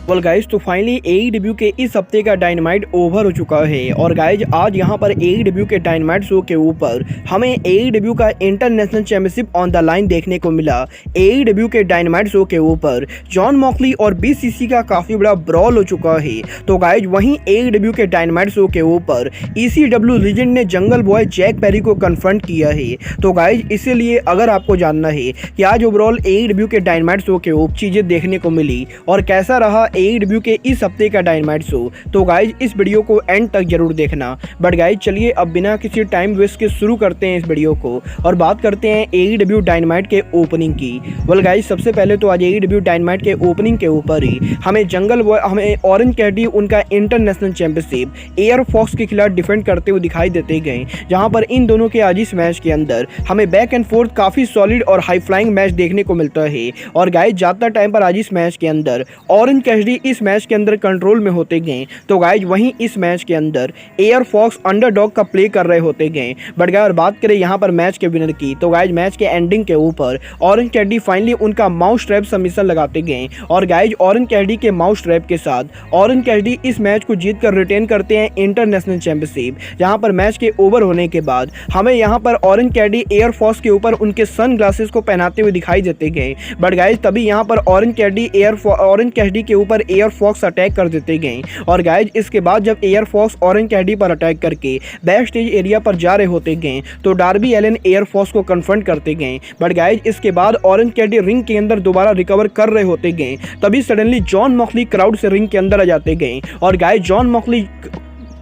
Well guys, तो finally AEW के इस हफ्ते का डायनामाइट ओवर हो चुका है। और गाइज आज यहाँ पर एईडब्ल्यू के डायनामाइट शो के ऊपर हमें एईडब्ल्यू का international championship on the line देखने को मिला। एईडब्ल्यू के डायनामाइट शो के ऊपर जॉन मॉक्सली और बीसीसी का काफ़ी बड़ा ब्रॉल हो चुका है। तो गाइज वहीं एईडब्ल्यू के डायनामाइट शो के ऊपर ईसीडब्ल्यू लीजेंड ने जंगल बॉय जैक पेरी को कन्फ्रंट किया है। तो गाइज इसीलिए अगर आपको जानना है कि आज ओवरऑल एईडब्ल्यू के डायनामाइट शो के ऊपर चीज़ें देखने को मिली और कैसा रहा एईडब्ल्यू के इस हफ्ते का डायनामाइट शो, तो गाइज इस वीडियो को एंड तक जरूर देखना। बट गाइज चलिए अब बिना किसी टाइम वेस्ट के शुरू करते हैं इस वीडियो को और बात करते हैं एईडब्ल्यू डायनामाइट के ओपनिंग की। वेल गाइज सबसे पहले तो आज एईडब्ल्यू डायनामाइट के ओपनिंग के ऊपर ही हमें ऑरेंज कैडी उनका इंटरनेशनल चैंपियनशिप एयर फॉक्स के खिलाफ डिफेंड करते हुए दिखाई देते गए, जहां पर इन दोनों के आज इस मैच के अंदर हमें बैक एंड फोर्थ काफी सॉलिड और हाई फ्लाइंग मैच देखने को मिलता है। और गाइज ज्यादा टाइम पर आज इस मैच के अंदर ऑरेंज कैडी इस मैच के अंदर कंट्रोल में होते गए। तो गाइज वहीं इस मैच के अंदर एयर फॉक्स अंडरडॉग का प्ले कर रहे होते गए। बट गाइज बात करें यहाँ पर मैच के विनर की, तो गाइज मैच के एंडिंग के ऊपर ऑरेंज कैडी फाइनली उनका माउस ट्रैप सबमिशन लगाते गए। और गाइज ऑरेंज कैडी के माउस ट्रैप के साथ ऑरेंज कैडी इस मैच को जीत कर रिटेन करते हैं इंटरनेशनल चैंपियनशिप। जहाँ पर मैच के ओवर होने के बाद हमें यहाँ पर ऑरेंज कैडी एयर फॉक्स के ऊपर उनके सन ग्लासेस को पहनाते हुए दिखाई देते गए। बट गाइज तभी यहाँ पर ऑरेंज कैडी के ऊपर एयर फॉक्स अटैक कर देते गए। और गाइज इसके बाद जब एयर फॉक्स ऑरेंज कैडी पर अटैक करके बैक स्टेज एरिया पर जा रहे होते गए तो डार्बी एलन एयर फॉक्स को कन्फ्रंट करते गए। बट गाइज इसके बाद ऑरेंज कैडी रिंग के अंदर दोबारा रिकवर कर रहे होते गए, तभी सडनली जॉन मॉक्सली क्राउड से रिंग के अंदर आ जाते गए। और गाइज जॉन मॉक्सली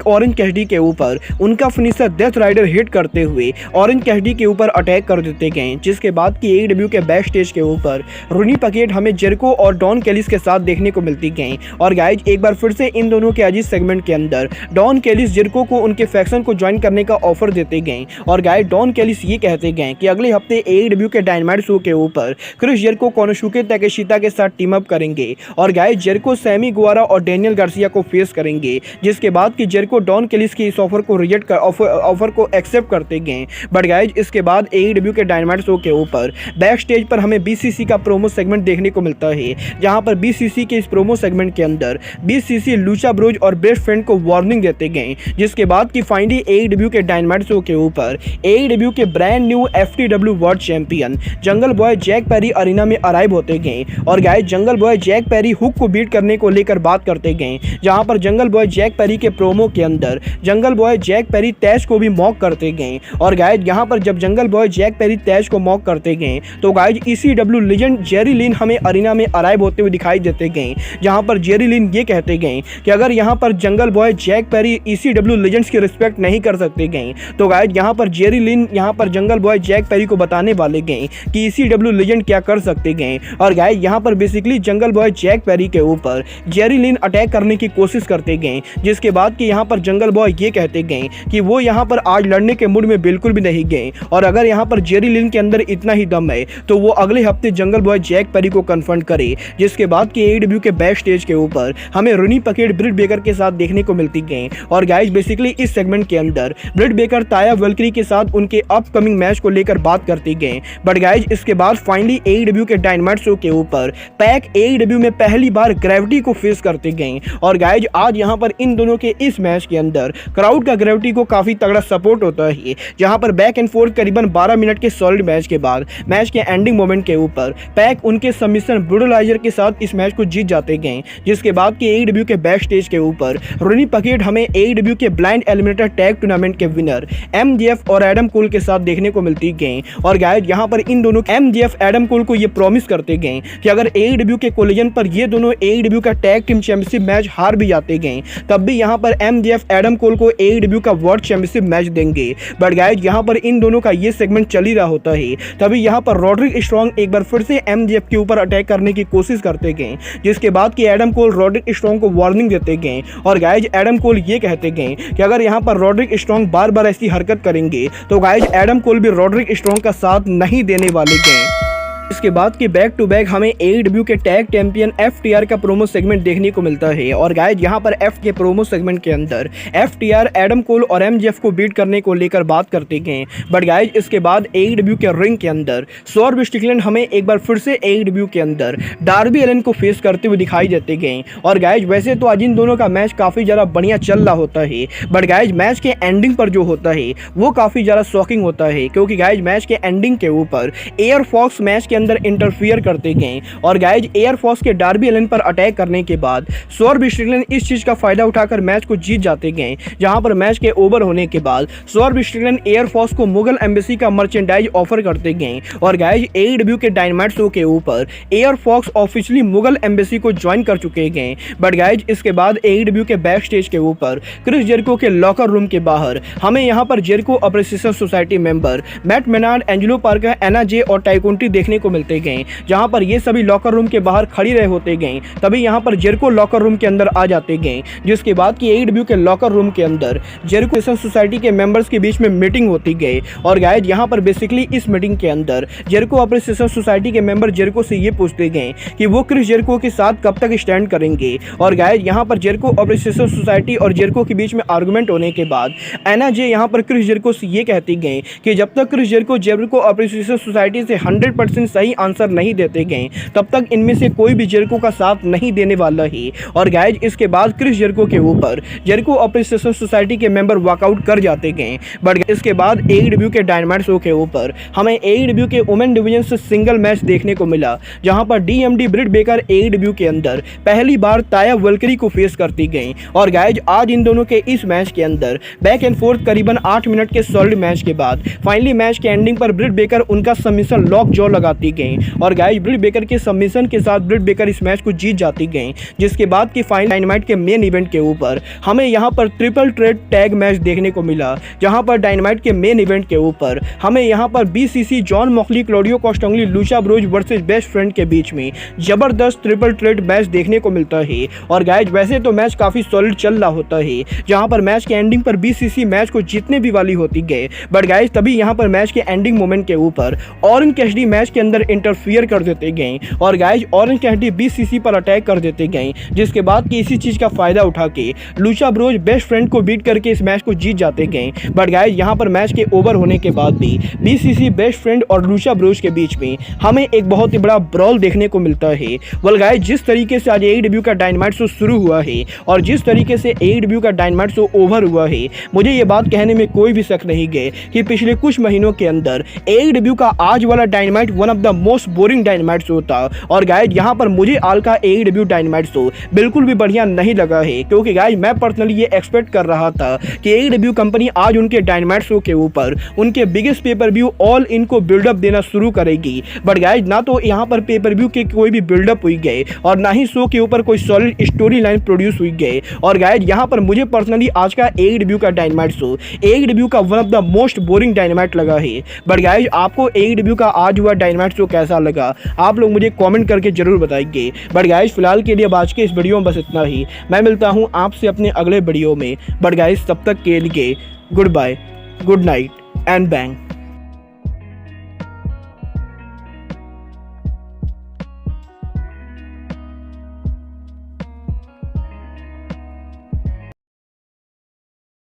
ऑरेंज कैडी के ऊपर उनका फिनिशर डेथ राइडर हिट करते हुए ऑरेंज कैडी के ऊपर अटैक कर देते गए, जिसके बाद की एईडब्ल्यू के बैक स्टेज के ऊपर रूनी पकेट हमें जेरिको और डॉन कैलिस के साथ देखने को मिलती गई। और गाइज एक बार फिर से इन दोनों के आज इस सेगमेंट के अंदर डॉन कैलिस जेरिको को उनके फैक्शन को ज्वाइन करने का ऑफर देते गए। और गाइज डॉन कैलिस ये कहते गए कि अगले हफ्ते एईडब्ल्यू के डायनामाइट शो के ऊपर क्रिस जेरिको कोनोसुके ताकेशिता के साथ टीम अप करेंगे। और गाइज जेरिको सैमी गुवारा और डेनियल गार्सिया को फेस करेंगे, जिसके बाद की जेरिको डॉन कैलिस की इस ऑफर को रिजेक्ट कर ऑफर को एक्सेप्ट करते गए। बट गाइज इसके बाद एईडब्ल्यू के डायनामाइट शो के ऊपर बैक स्टेज पर हमें बीसीसी का प्रोमो सेगमेंट देखने को मिलता है, जहां पर बीसीसी के इस प्रोमो सेगमेंट के अंदर बीसीसी लूचा ब्रोज और बेस्ट फ्रेंड को वार्निंग देते गए। जिसके बाद की फाइनली एईडब्ल्यू के डायनामाइट शो के ऊपर एईडब्ल्यू के brand new FTW world champion jungle boy Jack Perry arena में अराइव होते गए। और guys jungle boy Jack Perry Hook को बीट करने को लेकर बात करते गए, जहां पर जंगल बॉय जैक पेरी के प्रोमो के अंदर जंगल बॉय जैक पेरी तैश को भी मॉक करते गए। और गाइज यहाँ पर जब जंगल बॉय जैक पेरी तैश को मॉक करते गए तो गाइज ईसीडब्ल्यू लीजेंड जेरी लिन हमें अरीना में अराइव होते हुए दिखाई देते गए, जहाँ पर जेरी लिन ये कहते गए कि अगर यहाँ पर jungle boy Jack Perry ECW legends की रिस्पेक्ट नहीं कर सकते गए तो गाइज यहाँ पर जेरी लिन यहाँ पर जंगल बॉय जैक पेरी को बताने वाले गए कि ईसीडब्ल्यू लीजेंड क्या कर सकते गए। और गाइज यहाँ पर basically jungle boy Jack Perry के ऊपर जेरी लिन अटैक करने की कोशिश करते गए, जिसके बाद कि यहाँ पर जंगल बॉय ये कहते गए कि वो यहाँ पर आज लड़ने के मूड में बिल्कुल भी नहीं गए। और अगर यहाँ पर जेरी लिन के अंदर इतना ही दम है तो वो अगले हफ्ते जंगल बॉय जैक पेरी को कन्फ्रंट करे। जिसके बाद की एईडब्ल्यू के बैक स्टेज के ऊपर हमें रूनी पकेट ब्रिट बेकर के साथ देखने को मिलती गए। और गाइज बेसिकली इस सेगमेंट के अंदर ब्रिट बेकर ताया वेल्करी के साथ उनके अपकमिंग मैच को लेकर बात करते गए। बट गाइज इसके बाद फाइनली एईडब्ल्यू के डायनामाइट शो के ऊपर पैक एईडब्ल्यू में पहली बार ग्रेविटी को फेस करते गए। और गाइज आज यहाँ पर इन दोनों के इस मैच के अंदर क्राउड का ग्रेविटी को काफी तगड़ा सपोर्ट होता है, जहां पर बैक एंड फोर्थ करीबन 12 मिनट के सॉलिड मैच के बाद मैच के एंडिंग मोमेंट के ऊपर पैक उनके सबमिशन ब्रूटलाइजर के साथ इस मैच को जीत जाते गए। जिसके बाद की एईडब्ल्यू के बैक स्टेज के ऊपर रूनी पकेट हमें एईडब्ल्यू के ब्लाइंड एलिमिनेटर टैग टूर्नामेंट के विनर एमजेएफ और एडम कोल के साथ देखने को मिलती गए। और गाइस यहां पर इन दोनों एमजेएफ एडम कोल को ये प्रॉमिस करते गए कि अगर एईडब्ल्यू के कोलिजन पर ये दोनों एईडब्ल्यू का टैग टीम चैंपियनशिप मैच हार भी जाते गए तब भी यहां पर एमजेएफ एडम कोल को एईडब्ल्यू का वर्ल्ड चैंपियनशिप मैच देंगे। बट गाइज यहाँ पर इन दोनों का ये सेगमेंट चल ही रहा होता है, तभी यहाँ पर रॉड्रिक स्ट्रॉन्ग एक बार फिर से एमजेएफ के ऊपर अटैक करने की कोशिश करते गए, जिसके बाद कि एडम कोल रॉड्रिक स्ट्रॉन्ग को वार्निंग देते गए। और गाइज एडम कोल ये कहते गए कि अगर यहाँ पर रॉड्रिक स्ट्रॉन्ग बार बार ऐसी हरकत करेंगे तो गाइज एडम कोल भी रॉड्रिक स्ट्रॉन्ग का साथ नहीं देने वाले गए। इसके बाद की बैक टू बैक हमें AEW के टैग चैंपियन FTR का प्रोमो सेगमेंट देखने को मिलता है। और गाइज यहाँ पर F के प्रोमो सेगमेंट के अंदर FTR एडम कोल और MJF को बीट करने को लेकर बात करते गए। बट गाइज इसके बाद AEW के रिंग के अंदर सॉर्ब स्टिकलैंड हमें एक बार फिर से AEW के अंदर डार्बी एलन को फेस करते हुए दिखाई देते गए। और गाइज वैसे तो आज इन दोनों का मैच काफ़ी ज़्यादा बढ़िया चल रहा होता है, बट गाइज मैच के एंडिंग पर जो होता है वो काफ़ी ज़्यादा शॉकिंग होता है, क्योंकि गाइज मैच के एंडिंग के ऊपर एयर फॉक्स मैच के अंदर इंटरफियर करते गए। और गाइज एयर फॉक्स के डार्बी एलन पर अटैक करने के बाद सॉर्ब स्टिकलैंड इस चीज़ का फायदा उठाकर मैच को जीत जाते गए, जहां पर मैच के ओवर होने के बाद सॉर्ब स्टिकलैंड एयर फॉक्स को मुगल एम्बेसी का मर्चेंडाइज ऑफर करते गए। और गाइज AEW के डायनामाइट शो के ऊपर AR Fox officially Mogul Embassy को ज्वाइन कर चुके गए। बट गाइज इसके बाद AEW के बैक स्टेज के ऊपर क्रिस जेरिको के लॉकर रूम के बाहर हमें यहां पर Jericho appreciation society member Matt Menard, Angelo Parker, Anna Jay और टाइकोंटी देखने को मिलते गए। जहां पर ये सभी लॉकर रूम के बाहर खड़ी रहे होते गए, तभी यहां पर जेरिको लॉकर रूम के अंदर आ जाते गए। जिसके बाद की AEW के लॉकर रूम के अंदर जेरिको सोसाइटी के मेंबर्स के बीच में मीटिंग होती गई। और गाइज यहां पर बेसिकली इस मीटिंग के अंदर जेरिको अप्रिसिएशन सोसाइटी के मेंबर जेरिको से ये पूछते गए कि वो क्रिस जेरिको के साथ कब तक स्टैंड करेंगे। और गाइज यहां पर जेरिको अप्रिसिएशन सोसाइटी और जेरिको के बीच में आर्गुमेंट होने के बाद एना जे यहां पर क्रिस जेरिको से ये कहती गई कि जब तक क्रिस जेरिको अप्रिसिएशन सोसाइटी से 100% सही आंसर नहीं देते गए तब तक इनमें से कोई भी जेरिको का साथ नहीं देने वाला है। और गाइज इसके बाद क्रिस जेरिको के ऊपर जेरिको अप्रिसिएशन सोसाइटी के मेंबर वॉकआउट कर जाते गए। बट इसके बाद AEW के डायनामाइट शो के ऊपर हमें AEW के वुमेन डिवीजन से सिंगल मैच देखने को मिला, जहां पर DMD ब्रिट बेकर AEW के अंदर पहली बार ताया वल्करी को फेस करती गई। और गाइज आज इन दोनों के इस मैच के अंदर बैक एंड फोर्थ करीबन 8 मिनट के सॉलिड मैच के बाद फाइनली मैच के एंडिंग पर ब्रिट बेकर उनका सबमिशन लॉक जॉ लगाती गई। और गाइज ब्रिट बेकर के सबमिशन के साथ ब्रिट बेकर इस मैच को जीत जाती गई। जिसके बाद की फाइनल डायनामाइट के मेन इवेंट के ऊपर हमें यहां पर ट्रिपल थ्रेट टैग मैच देखने को मिला, जहां पर डायनामाइट के मेन इवेंट के ऊपर हमें यहां पर BCC Jon Moxley, Claudio Castagnoli, Lucha Bros versus best friend के बीच में जबरदस्त ट्रिपल थ्रेट मैच देखने को मिलता है। और गाइज वैसे तो मैच काफी सॉलिड चल रहा होता है, जहां पर मैच के एंडिंग पर BCC मैच को जीतने भी वाली होती गई। बट गाइज तभी यहां पर मैच के एंडिंग मोमेंट के ऊपर ऑरेंज कैसिडी मैच के अंदर इंटरफियर कर देते गए। और गाइज ऑरेंज कैसिडी BCC पर अटैक कर देते गए, जिसके बाद कि इसी चीज का फायदा उठा के लूचा ब्रोज बेस्ट फ्रेंड को बीट करके इस मैच को जीत जाते गए। बट गाइज यहां पर मैच के ओवर होने के बाद भी BCC बेस्ट फ्रेंड और लूचा ब्रोज के बीच में हमें एक बहुत ही बड़ा ब्रॉल देखने को मिलता है। वेल गाइज जिस तरीके से आज AEW का डायनामाइट शो शुरू हुआ है और जिस तरीके से AEW का डायनामाइट शो ओवर हुआ है, मुझे ये बात कहने में कोई भी शक नहीं है कि पिछले कुछ महीनों के अंदर AEW का आज वाला dynamite one of the most boring dynamite show था। और गाइज यहाँ पर मुझे आज का AEW डायनामाइट शो बिल्कुल भी बढ़िया नहीं लगा है, क्योंकि गाइज मैं पर्सनली ये एक्सपेक्ट कर रहा था कि AEW कंपनी आज उनके डायनामाइट शो के ऊपर उनके biggest pay per view all in को बिल्डअप देना शुरू करेगी। बट गाइज ना तो यहाँ पर पेपर व्यू के कोई भी बिल्डअप हुई गए और ना ही शो के ऊपर कोई सॉलिड स्टोरी लाइन प्रोड्यूस हुई गए। और गाइज यहाँ पर मुझे पर्सनली आज का AEW का डायनामाइट शो AEW का one of the most boring dynamite लगा है। बट गाइज आपको AEW का आज हुआ डायनामाइट शो कैसा लगा, आप लोग मुझे कमेंट करके जरूर बताइए। बट गाइज फिलहाल के लिए आज के इस वीडियो में बस इतना ही। मैं मिलता हूँ आपसे अपने अगले वीडियो में। बट गाइज तब तक के लिए goodbye, good night and bang.